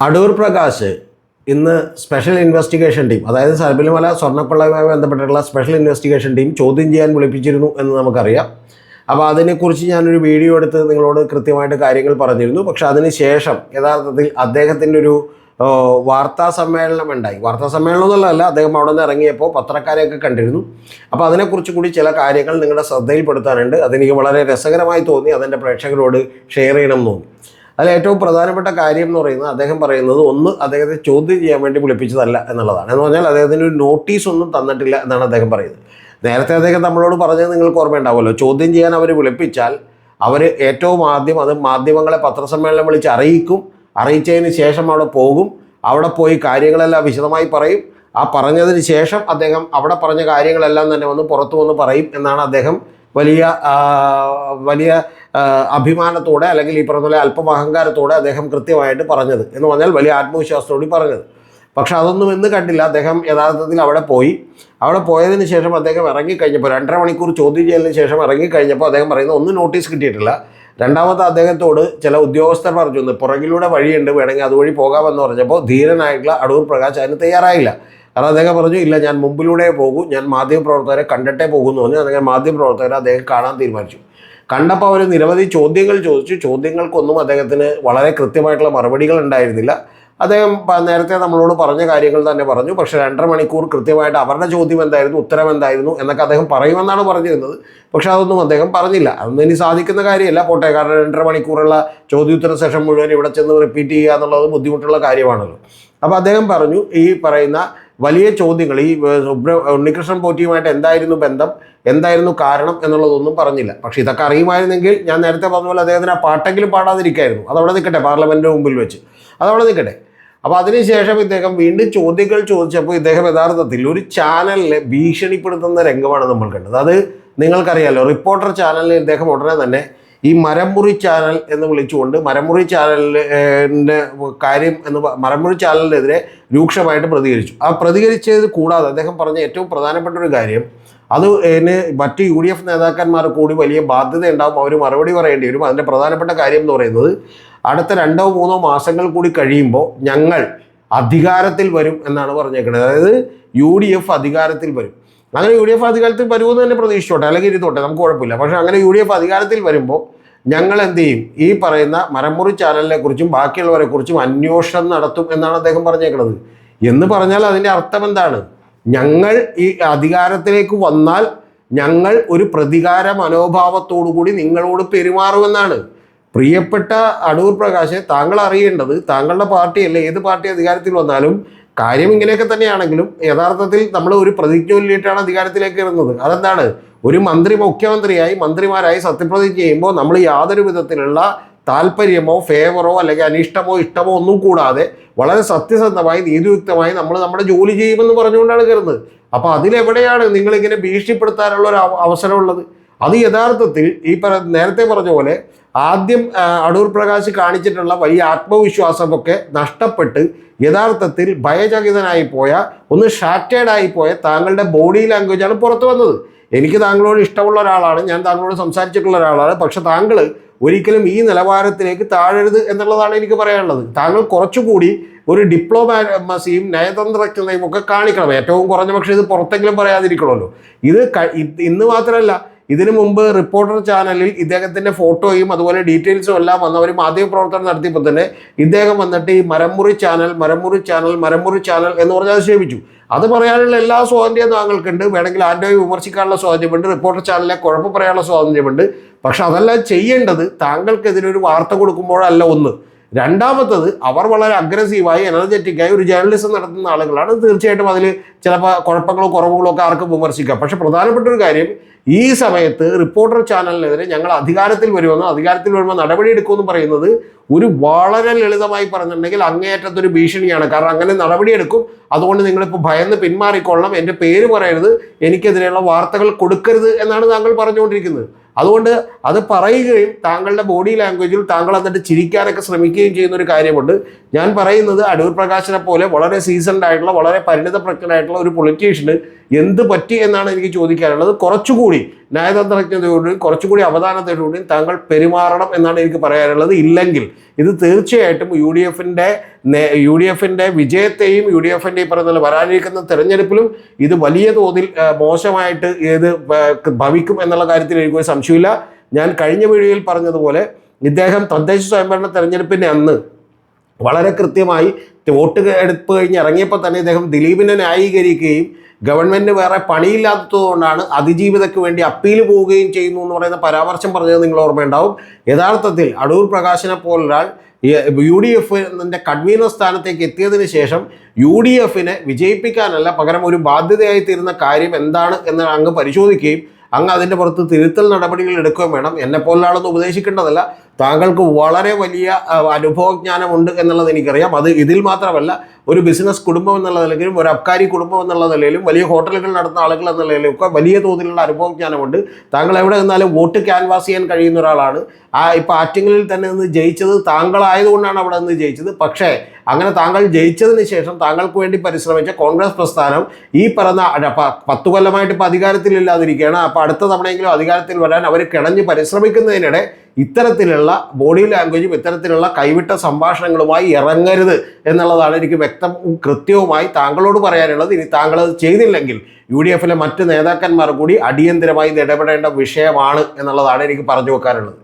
അടൂർ പ്രകാശ് ഇന്ന് special investigation team, അതായത് ശബരിമല സ്വർണ്ണക്കൊള്ളയുമായി ബന്ധപ്പെട്ടുള്ള സ്പെഷ്യൽ ഇൻവെസ്റ്റിഗേഷൻ ടീം ചോദ്യം ചെയ്യാൻ വിളിപ്പിച്ചിരുന്നു എന്ന് നമുക്കറിയാം. അപ്പോൾ അതിനെക്കുറിച്ച് ഞാനൊരു വീഡിയോ എടുത്ത് നിങ്ങളോട് കൃത്യമായിട്ട് കാര്യങ്ങൾ പറഞ്ഞിരുന്നു. പക്ഷെ അതിന് ശേഷം യഥാർത്ഥത്തിൽ അദ്ദേഹത്തിൻ്റെ ഒരു വാർത്താ സമ്മേളനം ഉണ്ടായി. വാർത്താ സമ്മേളനം എന്നുള്ളതല്ല, അദ്ദേഹം അവിടെ നിന്ന് ഇറങ്ങിയപ്പോൾ പത്രക്കാരെയൊക്കെ കണ്ടിരുന്നു. അപ്പോൾ അതിനെക്കുറിച്ച് കൂടി ചില കാര്യങ്ങൾ നിങ്ങളുടെ ശ്രദ്ധയിൽപ്പെടുത്താനുണ്ട്. അതെനിക്ക് വളരെ രസകരമായി തോന്നി, അതെൻ്റെ പ്രേക്ഷകരോട് ഷെയർ ചെയ്യണം എന്ന് തോന്നി. അതിൽ ഏറ്റവും പ്രധാനപ്പെട്ട കാര്യം എന്ന് പറയുന്നത്, അദ്ദേഹം പറയുന്നത് ഒന്ന്, അദ്ദേഹത്തെ ചോദ്യം ചെയ്യാൻ വേണ്ടി വിളിപ്പിച്ചതല്ല എന്നുള്ളതാണ്. എന്ന് പറഞ്ഞാൽ അദ്ദേഹത്തിന് ഒരു നോട്ടീസ് ഒന്നും തന്നിട്ടില്ല എന്നാണ് അദ്ദേഹം പറയുന്നത്. നേരത്തെ അദ്ദേഹം നമ്മളോട് പറഞ്ഞത് നിങ്ങൾക്ക് ഓർമ്മയുണ്ടാവുമല്ലോ, ചോദ്യം ചെയ്യാൻ അവർ വിളിപ്പിച്ചാൽ അവർ ഏറ്റവും ആദ്യം അത് മാധ്യമങ്ങളെ പത്രസമ്മേളനം വിളിച്ച് അറിയിക്കും. അറിയിച്ചതിന് ശേഷം അവിടെ പോകും. അവിടെ പോയി കാര്യങ്ങളെല്ലാം വിശദമായി പറയും. ആ പറഞ്ഞതിന് ശേഷം അദ്ദേഹം അവിടെ പറഞ്ഞ കാര്യങ്ങളെല്ലാം തന്നെ വന്ന് പുറത്തു വന്ന് പറയും എന്നാണ് അദ്ദേഹം വലിയ അഭിമാനത്തോടെ, അല്ലെങ്കിൽ ഈ പറഞ്ഞ പോലെ അല്പം അഹങ്കാരത്തോടെ അദ്ദേഹം കൃത്യമായിട്ട് പറഞ്ഞത്. എന്ന് പറഞ്ഞാൽ വലിയ ആത്മവിശ്വാസത്തോടെ പറഞ്ഞത്. പക്ഷെ അതൊന്നും ഇന്ന് കണ്ടില്ല. അദ്ദേഹം യഥാർത്ഥത്തിൽ അവിടെ പോയി. അവിടെ പോയതിന് ശേഷം അദ്ദേഹം ഇറങ്ങിക്കഴിഞ്ഞപ്പോൾ 2.5 മണിക്കൂർ ചോദ്യം ചെയ്യലിന് ശേഷം ഇറങ്ങിക്കഴിഞ്ഞപ്പോൾ അദ്ദേഹം പറയുന്നത് ഒന്നും നോട്ടീസ് കിട്ടിയിട്ടില്ല. രണ്ടാമത്തെ അദ്ദേഹത്തോട് ചില ഉദ്യോഗസ്ഥർ പറഞ്ഞു, പുറകിലൂടെ വഴിയുണ്ട്, വേണമെങ്കിൽ അതുവഴി പോകാമെന്ന് പറഞ്ഞപ്പോൾ ധീരനായിട്ടുള്ള അടൂർ പ്രകാശ് അതിന് തയ്യാറായില്ല. കാരണം അദ്ദേഹം പറഞ്ഞു, ഇല്ല, ഞാൻ മുമ്പിലൂടെ പോകും, ഞാൻ മാധ്യമപ്രവർത്തകരെ കണ്ടിട്ടേ പോകുന്നു പറഞ്ഞു. അല്ലെങ്കിൽ മാധ്യമപ്രവർത്തകരെ അദ്ദേഹം കാണാൻ തീരുമാനിച്ചു. കണ്ടപ്പോൾ അവർ നിരവധി ചോദ്യങ്ങൾ ചോദിച്ചു. ചോദ്യങ്ങൾക്കൊന്നും അദ്ദേഹത്തിന് വളരെ കൃത്യമായിട്ടുള്ള മറുപടികൾ ഉണ്ടായിരുന്നില്ല. അദ്ദേഹം നേരത്തെ നമ്മളോട് പറഞ്ഞ കാര്യങ്ങൾ തന്നെ പറഞ്ഞു. പക്ഷേ 2.5 മണിക്കൂർ കൃത്യമായിട്ട് അവരുടെ ചോദ്യം എന്തായിരുന്നു, ഉത്തരം എന്തായിരുന്നു എന്നൊക്കെ അദ്ദേഹം പറയുമെന്നാണ് പറഞ്ഞിരുന്നത്. പക്ഷേ അതൊന്നും അദ്ദേഹം പറഞ്ഞില്ല. അതൊന്നും ഇനി സാധിക്കുന്ന കാര്യമല്ല, പോട്ടെ. കാരണം 2.5 മണിക്കൂറുള്ള ചോദ്യോത്തര സെഷൻ മുഴുവൻ ഇവിടെ ചെന്ന് റിപ്പീറ്റ് ചെയ്യുക എന്നുള്ളത് ബുദ്ധിമുട്ടുള്ള കാര്യമാണല്ലോ. അപ്പോൾ അദ്ദേഹം പറഞ്ഞു, ഈ പറയുന്ന വലിയ ചോദ്യങ്ങൾ, ഈ ഉണ്ണികൃഷ്ണൻ പോറ്റിയുമായിട്ട് എന്തായിരുന്നു ബന്ധം, എന്തായിരുന്നു കാരണം എന്നുള്ളതൊന്നും പറഞ്ഞില്ല. പക്ഷേ ഇതൊക്കെ അറിയുമായിരുന്നെങ്കിൽ ഞാൻ നേരത്തെ പറഞ്ഞ പോലെ അദ്ദേഹത്തിന് ആ പാട്ടെങ്കിലും പാടാതിരിക്കായിരുന്നു. അതവിടെ നിൽക്കട്ടെ, പാർലമെൻറ്റിന് മുമ്പിൽ വെച്ച് അതവിടെ നിൽക്കട്ടെ. അപ്പോൾ അതിനുശേഷം ഇദ്ദേഹം വീണ്ടും ചോദ്യങ്ങൾ ചോദിച്ചപ്പോൾ ഇദ്ദേഹം യഥാർത്ഥത്തിൽ ഒരു ചാനലിനെ ഭീഷണിപ്പെടുത്തുന്ന രംഗമാണ് നമ്മൾ കണ്ടത്. അത് നിങ്ങൾക്കറിയാമല്ലോ, റിപ്പോർട്ടർ ചാനലിൽ ഇദ്ദേഹം ഉടനെ തന്നെ ഈ മരംമുറി ചാനൽ എന്ന് വിളിച്ചുകൊണ്ട് മരംമുറി ചാനലിൻ്റെ കാര്യം മരംമുറി ചാനലിനെതിരെ രൂക്ഷമായിട്ട് പ്രതികരിച്ചു. ആ പ്രതികരിച്ചത് കൂടാതെ അദ്ദേഹം പറഞ്ഞ ഏറ്റവും പ്രധാനപ്പെട്ട ഒരു കാര്യം, അത് മറ്റ് UDF നേതാക്കന്മാർ കൂടി വലിയ ബാധ്യത ഉണ്ടാകും, അവർ മറുപടി പറയേണ്ടി വരും. അതിൻ്റെ പ്രധാനപ്പെട്ട കാര്യം എന്ന് പറയുന്നത്, അടുത്ത 2-3 മാസങ്ങൾ കൂടി കഴിയുമ്പോൾ ഞങ്ങൾ അധികാരത്തിൽ വരും എന്നാണ് പറഞ്ഞേക്കുന്നത്. അതായത് UDF അധികാരത്തിൽ വരും. അങ്ങനെ UDF അധികാരത്തിൽ വരുമെന്ന് തന്നെ പ്രതീക്ഷിച്ചോട്ടെ, അല്ലെങ്കിൽ ഇരുന്നോട്ടെ, നമുക്ക് കുഴപ്പമില്ല. പക്ഷേ അങ്ങനെ UDF അധികാരത്തിൽ വരുമ്പോൾ ഞങ്ങൾ എന്ത് ചെയ്യും, ഈ പറയുന്ന മരംമുറി ചാനലിനെ കുറിച്ചും ബാക്കിയുള്ളവരെ കുറിച്ചും അന്വേഷണം നടത്തും എന്നാണ് അദ്ദേഹം പറഞ്ഞേക്കുന്നത്. എന്ന് പറഞ്ഞാൽ അതിൻ്റെ അർത്ഥം എന്താണ്? ഞങ്ങൾ ഈ അധികാരത്തിലേക്ക് വന്നാൽ ഞങ്ങൾ ഒരു പ്രതികാര മനോഭാവത്തോടു കൂടി നിങ്ങളോട് പെരുമാറുമെന്നാണ്. പ്രിയപ്പെട്ട അടൂർ പ്രകാശ്, താങ്കൾ അറിയേണ്ടത്, താങ്കളുടെ പാർട്ടിയല്ലേ, ഏത് പാർട്ടി അധികാരത്തിൽ വന്നാലും കാര്യം ഇങ്ങനെയൊക്കെ തന്നെയാണെങ്കിലും യഥാർത്ഥത്തിൽ നമ്മൾ ഒരു പ്രതിജ്ഞ ചൊല്ലിയിട്ടാണ് അധികാരത്തിലേക്ക് വരുന്നത്. അതെന്താണ്? ഒരു മന്ത്രി മുഖ്യമന്ത്രിയായി, മന്ത്രിമാരായി സത്യപ്രതിജ്ഞ ചെയ്യുമ്പോൾ നമ്മൾ യാതൊരു വിധത്തിലുള്ള താല്പര്യമോ ഫേവറോ അല്ലെങ്കിൽ അനിഷ്ടമോ ഇഷ്ടമോ ഒന്നും കൂടാതെ വളരെ സത്യസന്ധമായി നീതിയുക്തമായി നമ്മൾ നമ്മുടെ ജോലി ചെയ്യുമെന്ന് പറഞ്ഞുകൊണ്ടാണ് കയറുന്നത്. അപ്പോൾ അതിലെവിടെയാണ് നിങ്ങളിങ്ങനെ ഭീഷണിപ്പെടുത്താനുള്ള ഒരു അവസരമുള്ളത്? അത് യഥാർത്ഥത്തിൽ ഈ നേരത്തെ പറഞ്ഞ പോലെ ആദ്യം അടൂർ പ്രകാശ് കാണിച്ചിട്ടുള്ള വലിയ ആത്മവിശ്വാസമൊക്കെ നഷ്ടപ്പെട്ട് യഥാർത്ഥത്തിൽ ഭയചകിതനായി പോയ, ഒന്ന് ഷാറ്റേഡായി പോയ താങ്കളുടെ ബോഡി ലാംഗ്വേജാണ് പുറത്തു വന്നത്. എനിക്ക് താങ്കളോട് ഇഷ്ടമുള്ള ഒരാളാണ്, ഞാൻ താങ്കളോട് സംസാരിച്ചിട്ടുള്ള ഒരാളാണ്. പക്ഷെ താങ്കൾ ഒരിക്കലും ഈ നിലവാരത്തിലേക്ക് താഴരുത് എന്നുള്ളതാണ് എനിക്ക് പറയാനുള്ളത്. താങ്കൾ കുറച്ചുകൂടി ഒരു ഡിപ്ലോമാസിയും നയതന്ത്രജ്ഞതയും ഒക്കെ കാണിക്കണം. ഏറ്റവും കുറഞ്ഞ പക്ഷേ ഇത് പുറത്തെങ്കിലും പറയാതിരിക്കണമല്ലോ. ഇത് ഇന്ന് മാത്രമല്ല, ഇതിനു മുമ്പ് റിപ്പോർട്ടർ ചാനലിൽ ഇദ്ദേഹത്തിൻ്റെ ഫോട്ടോയും അതുപോലെ ഡീറ്റെയിൽസും എല്ലാം വന്ന് അവർ മാധ്യമപ്രവർത്തനം നടത്തിയപ്പോൾ തന്നെ ഇദ്ദേഹം വന്നിട്ട് ഈ മരംമുറി ചാനൽ എന്ന് പറഞ്ഞാൽ ആക്ഷേപിച്ചു. അത് പറയാനുള്ള എല്ലാ സ്വാതന്ത്ര്യവും താങ്കൾക്കുണ്ട്. വേണമെങ്കിൽ ആൻ്റോയെ വിമർശിക്കാനുള്ള സ്വാതന്ത്ര്യമുണ്ട്, റിപ്പോർട്ടർ ചാനലിലെ കുഴപ്പം പറയാനുള്ള സ്വാതന്ത്ര്യമുണ്ട്. പക്ഷെ അതെല്ലാം ചെയ്യേണ്ടത് താങ്കൾക്കെതിരൊരു വാർത്ത കൊടുക്കുമ്പോഴല്ല. ഒന്ന്. രണ്ടാമത്തത്, അവർ വളരെ അഗ്രസീവായി എനർജറ്റിക്കായി ഒരു ജേർണലിസം നടത്തുന്ന ആളുകളാണ്. തീർച്ചയായിട്ടും അതിൽ ചിലപ്പോൾ കുഴപ്പങ്ങളോ കുറവുകളോ ഒക്കെ ആർക്കും വിമർശിക്കാം. പക്ഷെ പ്രധാനപ്പെട്ട ഒരു കാര്യം, ഈ സമയത്ത് റിപ്പോർട്ടർ ചാനലിനെതിരെ ഞങ്ങൾ അധികാരത്തിൽ വരുമ്പോൾ നടപടിയെടുക്കുമെന്ന് പറയുന്നത് ഒരു വളരെ ലളിതമായി പറഞ്ഞിട്ടുണ്ടെങ്കിൽ അങ്ങേയറ്റത്തൊരു ഭീഷണിയാണ്. കാരണം അങ്ങനെ നടപടിയെടുക്കും, അതുകൊണ്ട് നിങ്ങളിപ്പോൾ ഭയന്ന് പിന്മാറിക്കൊള്ളണം, എൻ്റെ പേര് പറയരുത്, എനിക്കെതിരെയുള്ള വാർത്തകൾ കൊടുക്കരുത് എന്നാണ് താങ്കൾ പറഞ്ഞുകൊണ്ടിരിക്കുന്നത്. അതുകൊണ്ട് അത് പറയുകയും താങ്കളുടെ ബോഡി ലാംഗ്വേജിൽ താങ്കൾ എന്നിട്ട് ചിരിക്കാനൊക്കെ ശ്രമിക്കുകയും ചെയ്യുന്ന ഒരു കാര്യമുണ്ട്. ഞാൻ പറയുന്നത്, അടൂർ പ്രകാശിനെ പോലെ വളരെ സീസൺഡ് ആയിട്ടുള്ള, വളരെ പരിണിതപ്രജ്ഞനായിട്ടുള്ള ഒരു പൊളിറ്റീഷ്യന് എന്ത് പറ്റി എന്നാണ് എനിക്ക് ചോദിക്കാനുള്ളത്. കുറച്ചുകൂടി നയതന്ത്രജ്ഞതയോടും കുറച്ചുകൂടി അവധാനത്തോടുകൂടിയും താങ്കൾ പെരുമാറണം എന്നാണ് എനിക്ക് പറയാനുള്ളത്. ഇല്ലെങ്കിൽ ഇത് തീർച്ചയായിട്ടും യു ഡി എഫിൻ്റെ വിജയത്തെയും യു ഡി എഫിൻ്റെ ഈ പറഞ്ഞ വരാനിരിക്കുന്ന തെരഞ്ഞെടുപ്പിലും ഇത് വലിയ തോതിൽ മോശമായിട്ട് ഭവിക്കും എന്നുള്ള കാര്യത്തിൽ എനിക്കൊരു സംശയമില്ല. ഞാൻ കഴിഞ്ഞ വീഡിയോയിൽ പറഞ്ഞതുപോലെ ഇദ്ദേഹം തദ്ദേശ സ്വയംഭരണ തെരഞ്ഞെടുപ്പിൻ്റെ അന്ന് വളരെ കൃത്യമായി വോട്ട് എടുപ്പ് കഴിഞ്ഞ് ഇറങ്ങിയപ്പോൾ തന്നെ ഇദ്ദേഹം ദിലീപിനെ ന്യായീകരിക്കുകയും ഗവൺമെൻറ് വേറെ പണിയില്ലാത്തതുകൊണ്ടാണ് അതിജീവിതയ്ക്ക് വേണ്ടി അപ്പീൽ പോവുകയും ചെയ്യുന്നു എന്ന് പറയുന്ന പരാമർശം പറഞ്ഞത് നിങ്ങൾ ഓർമ്മയുണ്ടാവും. യഥാർത്ഥത്തിൽ അടൂർ പ്രകാശിനെ പോലൊരാൾ യു ഡി എഫിൻ്റെ കൺവീനർ സ്ഥാനത്തേക്ക് എത്തിയതിന് ശേഷം യു ഡി എഫിനെ വിജയിപ്പിക്കാനല്ല, പകരം ഒരു ബാധ്യതയായി തീരുന്ന കാര്യം എന്താണ് എന്ന് അങ്ങ് പരിശോധിക്കുകയും അങ്ങ് അതിൻ്റെ പുറത്ത് തിരുത്തൽ നടപടികൾ എടുക്കുകയും വേണം. എന്നെപ്പോലൊരാളൊന്നും ഉപദേശിക്കേണ്ടതല്ല. താങ്കൾക്ക് വളരെ വലിയ അനുഭവജ്ഞാനമുണ്ട് എന്നുള്ളത് എനിക്കറിയാം. അത് ഇതിൽ മാത്രമല്ല, ഒരു ബിസിനസ് കുടുംബം എന്നുള്ള നിലയിലും ഒരു അബ്കാരി കുടുംബം എന്നുള്ള നിലയിലും വലിയ ഹോട്ടലുകൾ നടത്തുന്ന ആളുകൾ എന്ന നിലയിലും ഒക്കെ വലിയ തോതിലുള്ള അനുഭവജ്ഞാനമുണ്ട്. താങ്കൾ എവിടെ നിന്നാലും വോട്ട് ക്യാൻവാസ് ചെയ്യാൻ കഴിയുന്ന ഒരാളാണ്. ഇപ്പോൾ ആറ്റിങ്ങലിൽ തന്നെ നിന്ന് ജയിച്ചത് താങ്കളായതുകൊണ്ടാണ് അവിടെ നിന്ന് ജയിച്ചത്. പക്ഷേ അങ്ങനെ താങ്കൾ ജയിച്ചതിന് ശേഷം താങ്കൾക്ക് വേണ്ടി പരിശ്രമിച്ച കോൺഗ്രസ് പ്രസ്ഥാനം ഈ പറഞ്ഞ 10 കൊല്ലമായിട്ട് ഇപ്പോൾ അധികാരത്തിലില്ലാതിരിക്കുകയാണ്. അപ്പോൾ അടുത്ത തവണയെങ്കിലും അധികാരത്തിൽ വരാൻ അവർ കിണഞ്ഞ് പരിശ്രമിക്കുന്നതിനിടെ ഇത്തരത്തിലുള്ള ബോഡി ലാംഗ്വേജും ഇത്തരത്തിലുള്ള കൈവിട്ട സംഭാഷണങ്ങളുമായി ഇറങ്ങരുത് എന്നുള്ളതാണ് എനിക്ക് വ്യക്തവും കൃത്യവുമായി താങ്കളോട് പറയാനുള്ളത്. ഇനി താങ്കൾ അത് ചെയ്തില്ലെങ്കിൽ യു ഡി എഫിലെ മറ്റ് നേതാക്കന്മാർ കൂടി അടിയന്തരമായി ഇത് ഇടപെടേണ്ട വിഷയമാണ് എന്നുള്ളതാണ് എനിക്ക് പറഞ്ഞു വെക്കാനുള്ളത്.